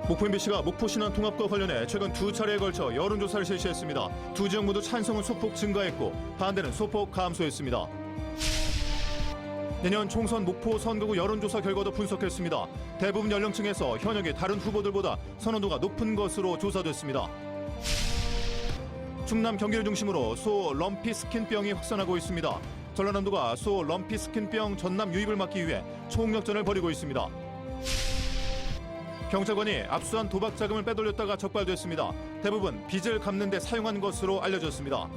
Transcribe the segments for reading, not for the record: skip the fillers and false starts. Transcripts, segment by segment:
목포 MBC가 목포 신안 통합과 관련해 최근 두 차례에 걸쳐 여론조사를 실시했습니다. 두 지역 모두 찬성은 소폭 증가했고 반대는 소폭 감소했습니다. 내년 총선 목포 선거구 여론조사 결과도 분석했습니다. 대부분 연령층에서 현역의 다른 후보들보다 선호도가 높은 것으로 조사됐습니다. 충남 경기를 중심으로 소 럼피스킨병이 확산하고 있습니다. 전라남도가 소 럼피스킨병 전남 유입을 막기 위해 총력전을 벌이고 있습니다. 경찰관이 압수한 도박 자금을 빼돌렸다가 적발됐습니다. 대부분 빚을 갚는 데 사용한 것으로 알려졌습니다.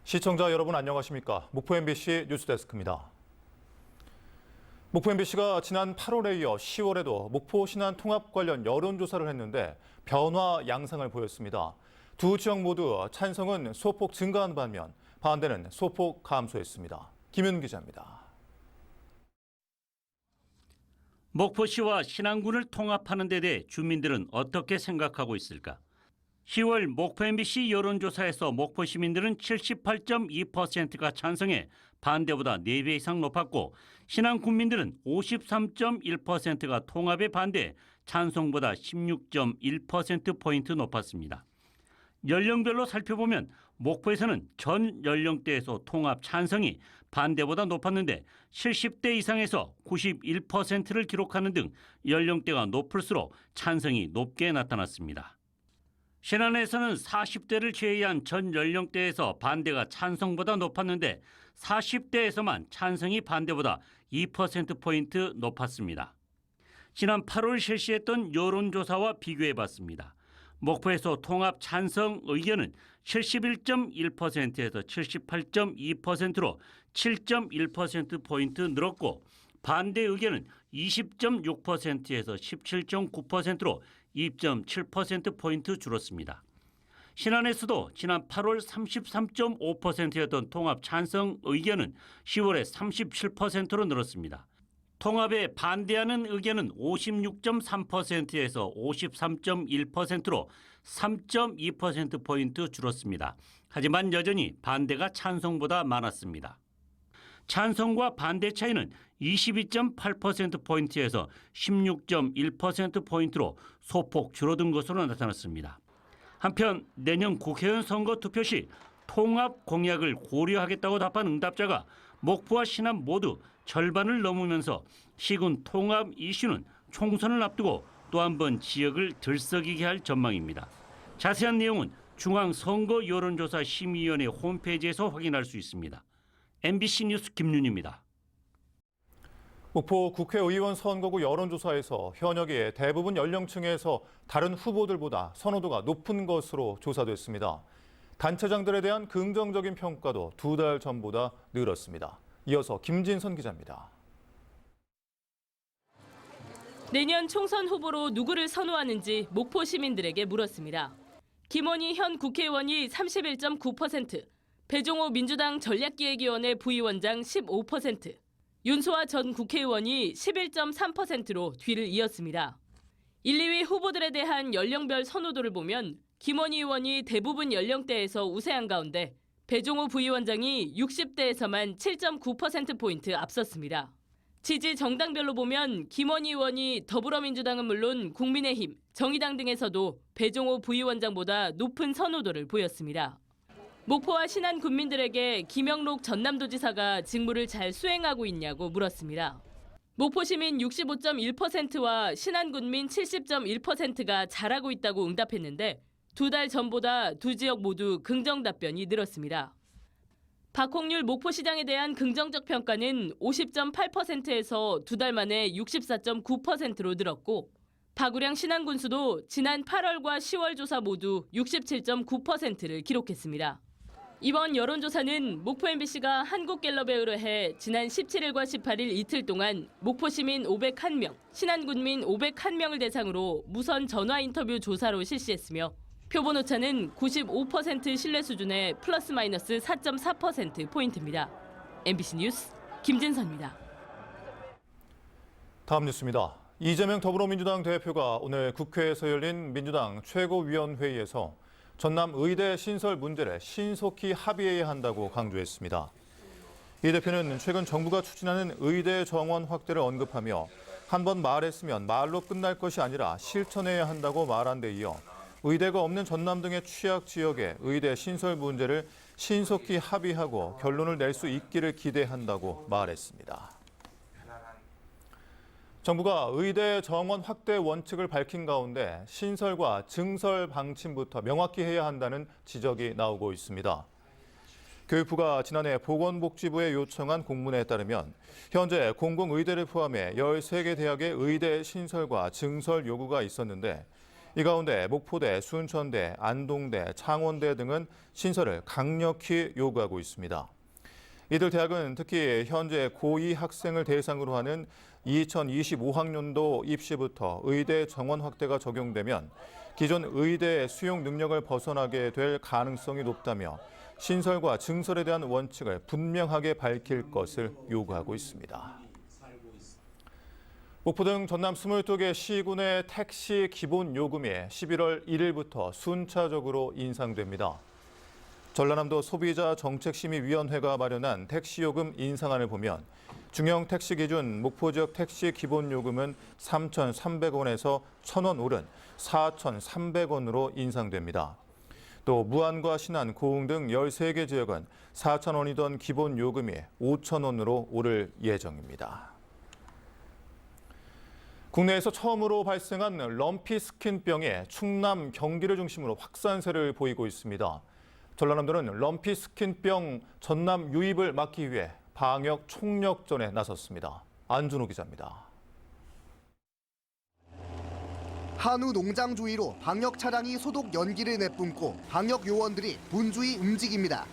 시청자 여러분 안녕하십니까? 목포 MBC 뉴스데스크입니다. 목포 MBC가 지난 8월에 이어 10월에도 목포 신안 통합 관련 여론조사를 했는데 변화 양상을 보였습니다. 두 지역 모두 찬성은 소폭 증가한 반면 반대는 소폭 감소했습니다. 김윤 기자입니다. 목포시와 신안군을 통합하는 데 대해 주민들은 어떻게 생각하고 있을까? 10월 목포 MBC 여론조사에서 목포 시민들은 78.2%가 찬성해 반대보다 4배 이상 높았고 신안 군민들은 53.1%가 통합에 반대, 찬성보다 16.1%포인트 높았습니다. 연령별로 살펴보면 목포에서는 전 연령대에서 통합 찬성이 반대보다 높았는데 70대 이상에서 91%를 기록하는 등 연령대가 높을수록 찬성이 높게 나타났습니다. 신안에서는 40대를 제외한 전 연령대에서 반대가 찬성보다 높았는데 40대에서만 찬성이 반대보다 2%포인트 높았습니다. 지난 8월 실시했던 여론조사와 비교해봤습니다. 목포에서 통합 찬성 의견은 71.1%에서 78.2%로 7.1%포인트 늘었고 반대 의견은 20.6%에서 17.9%로 2.7%포인트 줄었습니다. 신안에서도 지난 8월 33.5%였던 통합 찬성 의견은 10월에 37%로 늘었습니다. 통합에 반대하는 의견은 56.3%에서 53.1%로 3.2%포인트 줄었습니다. 하지만 여전히 반대가 찬성보다 많았습니다. 찬성과 반대 차이는 22.8%포인트에서 16.1%포인트로 소폭 줄어든 것으로 나타났습니다. 한편 내년 국회의원 선거 투표 시 통합 공약을 고려하겠다고 답한 응답자가 목포와 신안 모두 절반을 넘으면서 시군 통합 이슈는 총선을 앞두고 또 한 번 지역을 들썩이게 할 전망입니다. 자세한 내용은 중앙선거여론조사심의위원회 홈페이지에서 확인할 수 있습니다. MBC 뉴스 김윤입니다. 목포 국회의원 선거구 여론조사에서 현역의 대부분 연령층에서 다른 후보들보다 선호도가 높은 것으로 조사됐습니다. 단체장들에 대한 긍정적인 평가도 두 달 전보다 늘었습니다. 이어서 김진선 기자입니다. 내년 총선 후보로 누구를 선호하는지 목포 시민들에게 물었습니다. 김원희 현 국회의원이 31.9%, 배종호 민주당 전략기획위원회 부위원장 15%, 윤소아 전 국회의원이 11.3%로 뒤를 이었습니다. 1, 2위 후보들에 대한 연령별 선호도를 보면 김원희 의원이 대부분 연령대에서 우세한 가운데 배종호 부위원장이 60대에서만 7.9%포인트 앞섰습니다. 지지 정당별로 보면 김원희 의원이 더불어민주당은 물론 국민의힘, 정의당 등에서도 배종호 부위원장보다 높은 선호도를 보였습니다. 목포와 신안 군민들에게 김영록 전남도지사가 직무를 잘 수행하고 있냐고 물었습니다. 목포 시민 65.1%와 신안 군민 70.1%가 잘하고 있다고 응답했는데 두 달 전보다 두 지역 모두 긍정 답변이 늘었습니다. 박홍률 목포시장에 대한 긍정적 평가는 50.8%에서 두 달 만에 64.9%로 늘었고 박우량 신안군수도 지난 8월과 10월 조사 모두 67.9%를 기록했습니다. 이번 여론조사는 목포 MBC가 한국갤럽에 의뢰해 지난 17일과 18일 이틀 동안 목포 시민 501명, 신안군민 501명을 대상으로 무선 전화 인터뷰 조사로 실시했으며 표본 오차는 95% 신뢰 수준의 플러스 마이너스 4.4%포인트입니다. MBC 뉴스 김진선입니다. 다음 뉴스입니다. 이재명 더불어민주당 대표가 오늘 국회에서 열린 민주당 최고위원회의에서 전남 의대 신설 문제를 신속히 합의해야 한다고 강조했습니다. 이 대표는 최근 정부가 추진하는 의대 정원 확대를 언급하며 한 번 말했으면 말로 끝날 것이 아니라 실천해야 한다고 말한 데 이어 의대가 없는 전남 등의 취약 지역의 의대 신설 문제를 신속히 합의하고 결론을 낼 수 있기를 기대한다고 말했습니다. 정부가 의대 정원 확대 원칙을 밝힌 가운데 신설과 증설 방침부터 명확히 해야 한다는 지적이 나오고 있습니다. 교육부가 지난해 보건복지부에 요청한 공문에 따르면 현재 공공의대를 포함해 13개 대학의 의대 신설과 증설 요구가 있었는데 이 가운데 목포대, 순천대, 안동대, 창원대 등은 신설을 강력히 요구하고 있습니다. 이들 대학은 특히 현재 고2 학생을 대상으로 하는 2025학년도 입시부터 의대 정원 확대가 적용되면 기존 의대 수용 능력을 벗어나게 될 가능성이 높다며 신설과 증설에 대한 원칙을 분명하게 밝힐 것을 요구하고 있습니다. 목포 등 전남 22개 시군의 택시 기본 요금이 11월 1일부터 순차적으로 인상됩니다. 전라남도 소비자정책심의위원회가 마련한 택시요금 인상안을 보면 중형 택시 기준 목포 지역 택시 기본 요금은 3,300원에서 1,000원 오른 4,300원으로 인상됩니다. 또 무안과 신안, 고흥 등 13개 지역은 4,000원이던 기본 요금이 5,000원으로 오를 예정입니다. 국내에서 처음으로 발생한 럼피 스킨병이 충남, 경기를 중심으로 확산세를 보이고 있습니다. 전라남도는 럼피 스킨병 전남 유입을 막기 위해 방역 총력전에 나섰습니다. 안준호 기자입니다. 한우 농장 주위로 방역 차량이 소독 연기를 내뿜고 방역 요원들이 분주히 움직입니다.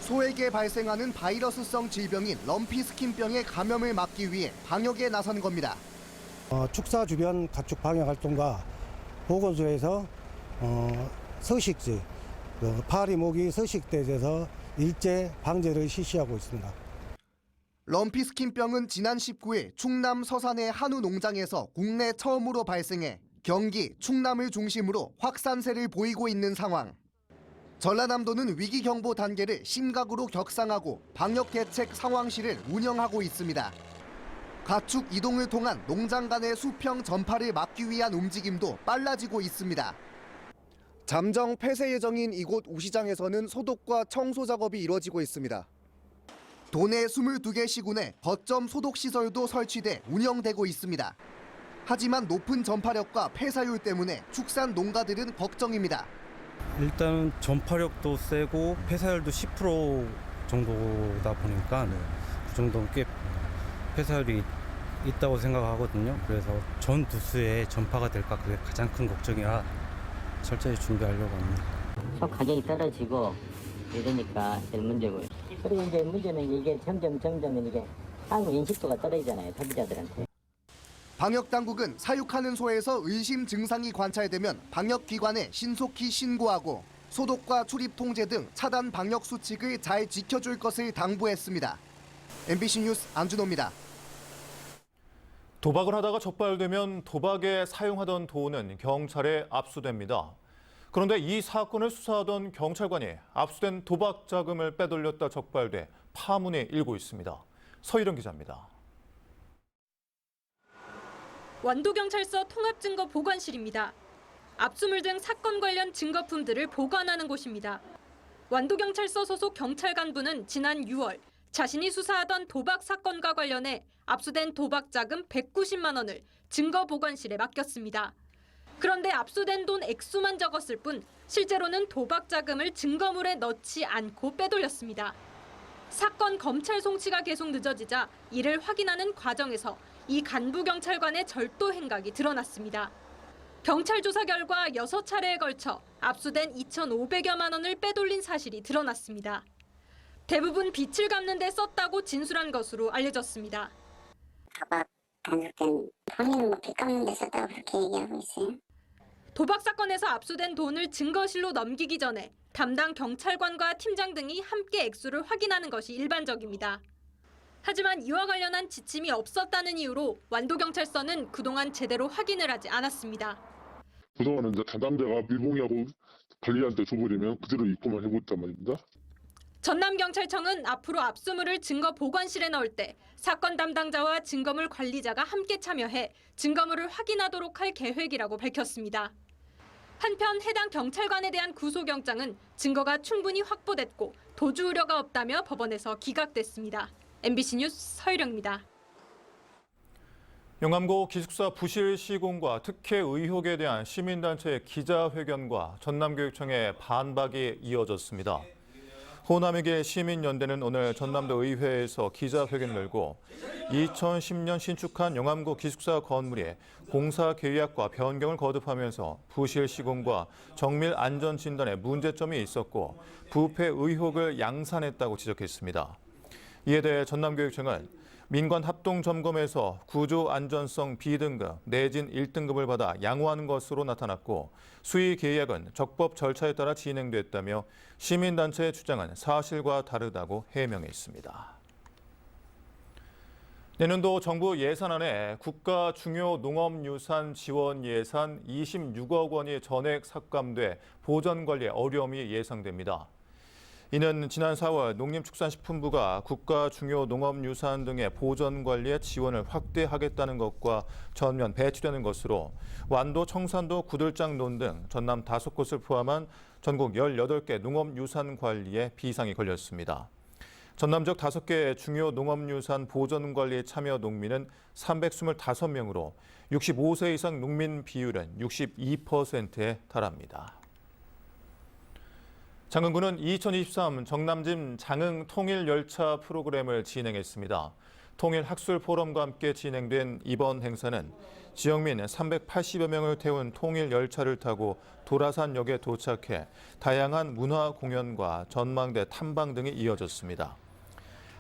소에게 발생하는 바이러스성 질병인 럼피 스킨병의 감염을 막기 위해 방역에 나선 겁니다. 축사 주변 가축 방역 활동과 보건소에서 서식지, 파리, 모기 서식대에 대해서 일제 방제를 실시하고 있습니다. 럼피 스킨병은 지난 19일 충남 서산의 한우 농장에서 국내 처음으로 발생해 경기, 충남을 중심으로 확산세를 보이고 있는 상황. 전라남도는 위기경보 단계를 심각으로 격상하고 방역대책 상황실을 운영하고 있습니다. 가축 이동을 통한 농장 간의 수평 전파를 막기 위한 움직임도 빨라지고 있습니다. 잠정 폐쇄 예정인 이곳 우시장에서는 소독과 청소 작업이 이루어지고 있습니다. 도내 22개 시군에 거점 소독 시설도 설치돼 운영되고 있습니다. 하지만 높은 전파력과 폐사율 때문에 축산 농가들은 걱정입니다. 일단 전파력도 세고 폐사율도 10% 정도다 보니까 그 정도는 꽤 폐사율이 있다고 생각하거든요. 그래서 전 두수에 전파가 될까 그게 가장 큰 걱정이라 철저히 준비하려고 합니다. 가격이 떨어지고 이러니까 제일 문제고요. 그리고 이제 문제는 이게 점점 이게 한국 인식도가 떨어지잖아요, 소비자들한테. 방역당국은 사육하는 소에서 의심 증상이 관찰되면 방역기관에 신속히 신고하고 소독과 출입 통제 등 차단 방역 수칙을 잘 지켜줄 것을 당부했습니다. MBC 뉴스 안준호입니다. 도박을 하다가 적발되면 도박에 사용하던 돈은 경찰에 압수됩니다. 그런데 이 사건을 수사하던 경찰관이 압수된 도박 자금을 빼돌렸다 적발돼 파문이 일고 있습니다. 서희령 기자입니다. 완도경찰서 통합증거보관실입니다. 압수물 등 사건 관련 증거품들을 보관하는 곳입니다. 완도경찰서 소속 경찰 간부는 지난 6월 자신이 수사하던 도박 사건과 관련해 압수된 도박 자금 190만 원을 증거보관실에 맡겼습니다. 그런데 압수된 돈 액수만 적었을 뿐 실제로는 도박 자금을 증거물에 넣지 않고 빼돌렸습니다. 사건 검찰 송치가 계속 늦어지자 이를 확인하는 과정에서 이 간부 경찰관의 절도 행각이 드러났습니다. 경찰 조사 결과 6차례에 걸쳐 압수된 2,500여만 원을 빼돌린 사실이 드러났습니다. 대부분 빚을 갚는 데 썼다고 진술한 것으로 알려졌습니다. 도박 단속된 본인은 빚 갚는 데 썼다고 그렇게 얘기하고 있어요. 도박 사건에서 압수된 돈을 증거실로 넘기기 전에 담당 경찰관과 팀장 등이 함께 액수를 확인하는 것이 일반적입니다. 하지만 이와 관련한 지침이 없었다는 이유로 완도경찰서는 그동안 제대로 확인을 하지 않았습니다. 그동안은 이제 담당자가 밀봉이하고 관리한테 줘버리면 그대로 입고만 해고 있단 말입니다. 전남경찰청은 앞으로 압수물을 증거 보관실에 넣을 때 사건 담당자와 증거물 관리자가 함께 참여해 증거물을 확인하도록 할 계획이라고 밝혔습니다. 한편 해당 경찰관에 대한 구속영장은 증거가 충분히 확보됐고 도주 우려가 없다며 법원에서 기각됐습니다. MBC 뉴스 서유령입니다. 영암고 기숙사 부실 시공과 특혜 의혹에 대한 시민단체의 기자회견과 전남교육청의 반박이 이어졌습니다. 호남에게 시민연대는 오늘 전남도 의회에서 기자회견을 열고 2010년 신축한 영암고 기숙사 건물에 공사 계약과 변경을 거듭하면서 부실 시공과 정밀 안전 진단에 문제점이 있었고 부패 의혹을 양산했다고 지적했습니다. 이에 대해 전남교육청은 민관 합동 점검에서 구조 안전성 B등급 내진 1등급을 받아 양호한 것으로 나타났고 수의 계약은 적법 절차에 따라 진행됐다며 시민단체의 주장은 사실과 다르다고 해명했습니다. 내년도 정부 예산안에 국가 중요 농업유산 지원 예산 26억 원이 전액 삭감돼 보전 관리에 어려움이 예상됩니다. 이는 지난 4월 농림축산식품부가 국가 중요 농업유산 등의 보전 관리에 지원을 확대하겠다는 것과 전면 배치되는 것으로 완도, 청산도, 구들장논 등 전남 5곳을 포함한 전국 18개 농업유산 관리에 비상이 걸렸습니다. 전남 지역 5개 중요 농업유산 보전 관리에 참여 농민은 325명으로 65세 이상 농민 비율은 62%에 달합니다. 장흥군은 2023 정남진 장흥 통일 열차 프로그램을 진행했습니다. 통일 학술 포럼과 함께 진행된 이번 행사는 지역민 380여 명을 태운 통일 열차를 타고 도라산역에 도착해 다양한 문화 공연과 전망대 탐방 등이 이어졌습니다.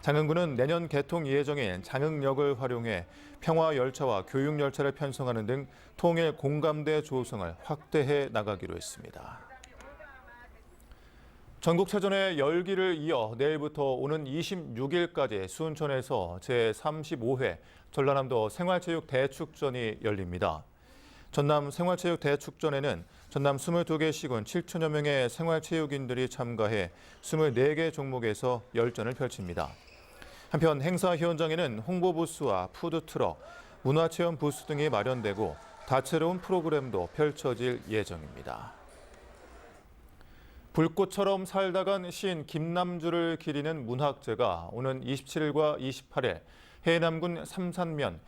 장흥군은 내년 개통 예정인 장흥역을 활용해 평화 열차와 교육 열차를 편성하는 등 통일 공감대 조성을 확대해 나가기로 했습니다. 전국체전의 열기를 이어 내일부터 오는 26일까지 순천에서 제35회 전라남도 생활체육대축전이 열립니다. 전남 생활체육대축전에는 전남 22개 시군 7천여 명의 생활체육인들이 참가해 24개 종목에서 열전을 펼칩니다. 한편 행사 현장에는 홍보 부스와 푸드트럭, 문화체험 부스 등이 마련되고 다채로운 프로그램도 펼쳐질 예정입니다. 불꽃처럼 살다간 시인 김남주를 기리는 문학제가 오는 27일과 28일 해남군 삼산면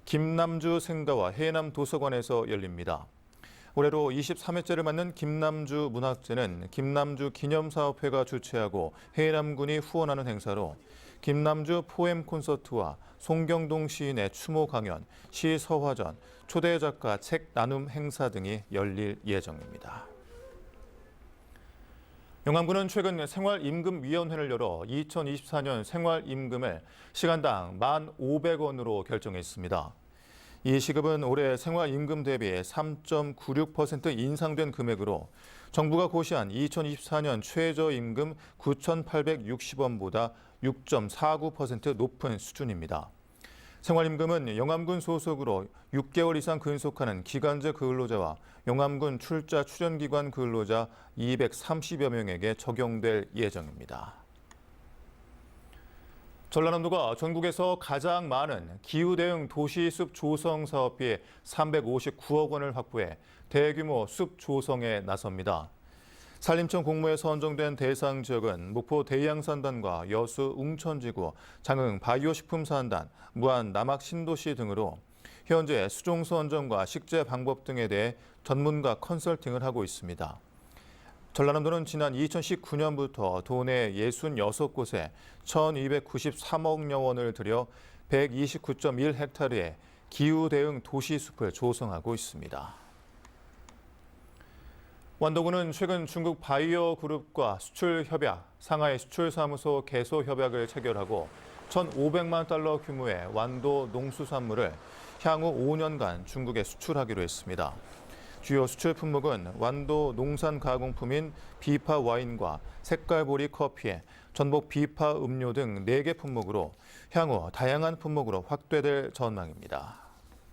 김남주 생가와 해남 도서관에서 열립니다. 올해로 23회째를 맞는 김남주 문학제는 김남주 기념사업회가 주최하고 해남군이 후원하는 행사로 김남주 포엠 콘서트와 송경동 시인의 추모 강연, 시서화전, 초대 작가 책 나눔 행사 등이 열릴 예정입니다. 영암군은 최근 생활임금위원회를 열어 2024년 생활임금을 시간당 1,500원으로 결정했습니다. 이 시급은 올해 생활임금 대비 3.96% 인상된 금액으로 정부가 고시한 2024년 최저임금 9,860원보다 6.49% 높은 수준입니다. 생활임금은 영암군 소속으로 6개월 이상 근속하는 기간제 근로자와 영암군 출자 출연기관 근로자 230여 명에게 적용될 예정입니다. 전라남도가 전국에서 가장 많은 기후대응 도시숲 조성 사업비 359억 원을 확보해 대규모 숲 조성에 나섭니다. 산림청 공모에 선정된 대상 지역은 목포 대양산단과 여수 웅천지구, 장흥 바이오식품산단, 무안 남학 신도시 등으로 현재 수종 선정과 식재 방법 등에 대해 전문가 컨설팅을 하고 있습니다. 전라남도는 지난 2019년부터 도내 66곳에 1,293억여 원을 들여 129.1헥타르의 기후대응 도시숲을 조성하고 있습니다. 완도군은 최근 중국 바이어 그룹과 수출 협약, 상하이 수출사무소 개소 협약을 체결하고 1,500만 달러 규모의 완도 농수산물을 향후 5년간 중국에 수출하기로 했습니다. 주요 수출 품목은 완도 농산 가공품인 비파 와인과 색깔보리 커피에 전복 비파 음료 등 4개 품목으로 향후 다양한 품목으로 확대될 전망입니다.